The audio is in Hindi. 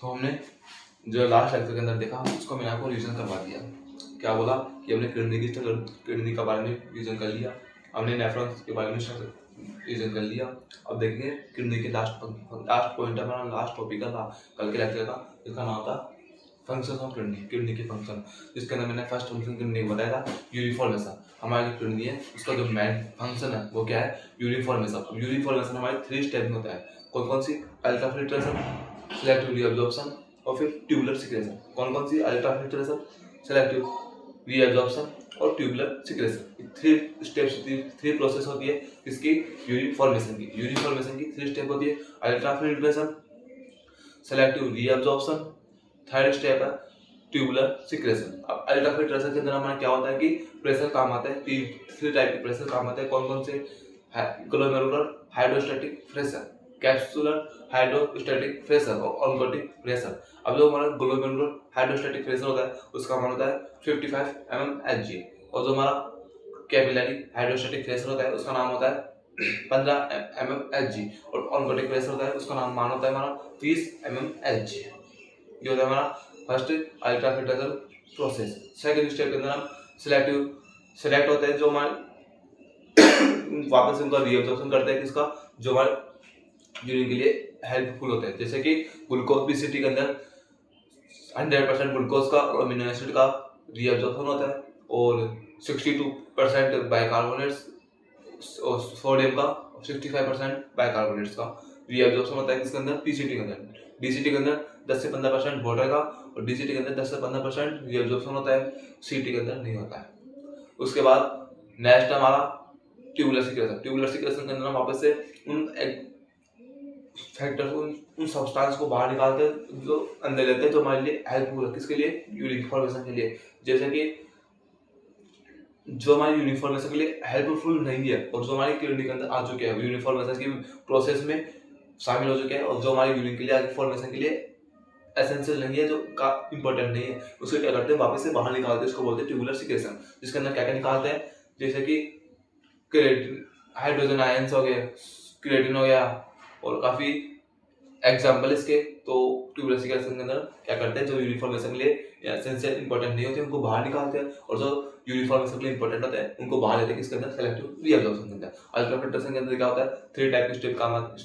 तो हमने जो लास्ट लेक्चर के अंदर देखा उसको मैंने आपको रिवीजन करवा दिया। क्या बोला कि हमने किडनी का बारे में रिवीजन कर लिया, हमने नेफ्रॉन्स के बारे में रिवीजन कर लिया। अब देखेंगे किडनी के लास्ट पॉइंट है हमारा, लास्ट टॉपिक था कल के लेक्चर का, इसका नाम था फंक्शन ऑफ किडनी के फंक्शन, जिसके अंदर मैंने फर्स्ट फंक्शन किडनी बताया था यूरिफॉर्मेशन। हमारी जो किडनी है उसका जो मेन फंक्शन है वो क्या है, यूरिफॉर्मेशन। यूरिफॉर्मेशन हमारे 3 स्टेप में होता है। कौन कौन सी? अल्ट्राफिल्ट्रेशन, सेलेक्टिव रीअब्जॉर्प्शन और फिर ट्यूबुलर सिक्रेशन। कौन कौन सी? अल्ट्राफिल्ट्रेशन, सेलेक्टिव रीअब्जॉर्प्शन और ट्यूबुलर सिक्रेशन। 3 स्टेप्स, 3 प्रोसेस होती है इसकी यूरिफॉर्मेशन की। यूरिफॉर्मेशन की 3 स्टेप होती है, ultrafiltration, selective reabsorption, third step है ट्यूबुलर सिक्रेशन। अब अल्ट्राफिल्ट्रेशन के अंदर हमारा क्या होता है कि प्रेशर काम आता है, 3 टाइप के प्रेशर काम आते हैं। कौन कौन से? Glomerular hydrostatic pressure, capsular hydrostatic pressure और ऑन्कोटिक प्रेशर। अब जो हमारा ग्लोमेरुलर हाइड्रोस्टैटिक प्रेशर होता है उसका मान होता है 55 mmHg, और जो हमारा कैपिलरी हाइड्रोस्टैटिक प्रेशर होता है उसका नाम होता है 15 mmHg, और ऑन्कोटिक प्रेशर होता है उसका नाम मान होता है हमारा 30 mmHg। ये होता है हमारा first ultrafiltration process. Second step के अंदर हम सेलेक्ट होते हैं, जो हमारे वापस उनका रीअब्जॉर्प्शन करते हैं, किसका? जो हमारे यूरिन के लिए हेल्पफुल होते हैं। जैसे कि ग्लूकोज बीसीटी के अंदर 100% ग्लूकोज का और अमीनो एसिड का रीअब्जॉर्प्शन होता है, और 62% बाइकार्बोनेट्स और सोडियम का 65% बाइकार्बोनेट्स का रीअब्जॉर्प्शन होता है। किसके अंदर? पीसीटी के अंदर। डीसीटी के अंदर 10 से 15% वाटर का और डीसीटी के अंदर 10 से 15% रीअब्जॉर्प्शन होता है, सीटी के अंदर नहीं होता है। उसके बाद नेक्स्ट हमारा ट्यूबुलर सिक्रेशन। ट्यूबुलर सिक्रेशन के अंदर हम वापस से उन फैक्टर्स, उन सब्सटेंस को बाहर निकालते हैं जो अंदर लेते हैं, जो हमारे लिए हेल्पफुल है। किसके लिए? यूरिफॉर्मेशन के लिए। जैसे कि जो हमारी यूनिफॉर्मेशन के लिए हेल्पफुल नहीं है और जो हमारी किडनी के अंदर आ चुके हैं, यूनिफॉर्मेशन की प्रोसेस में शामिल हो चुके हैं, और जो हमारी यूरिन के लिए फॉर्मेशन के लिए एसेंशियल नहीं है, जो का इंपॉर्टेंट नहीं है, उसको क्या करते हैं? वापस से बाहर निकालते हैं। इसको बोलते हैं ट्यूबुलर सिक्रेशन। जिसके अंदर क्या क्या निकालते हैं? जैसे कि क्रिएटिन, हाइड्रोजन आयंस हो गए, क्रिएटिन हो गया, और काफी एग्जाम्पल इसके। तो ट्यूबुलर सिक्रेशन के अंदर क्या करते हैं? जो यूनिफॉर्मेशन के लिए एसेंशियल इंपॉर्टेंट नहीं होते उनको बाहर निकालते हैं, और जो यूनिफॉर्मेशन के लिए इंपॉर्टेंट होते हैं उनको बाहर लेते हैं। किसके अंदर? सेलेक्टिव रीअब्जॉर्प्शन के अंदर। अल्ट्राफिल्ट्रेशन के अंदर क्या होता है? 3 टाइप के स्टेप काम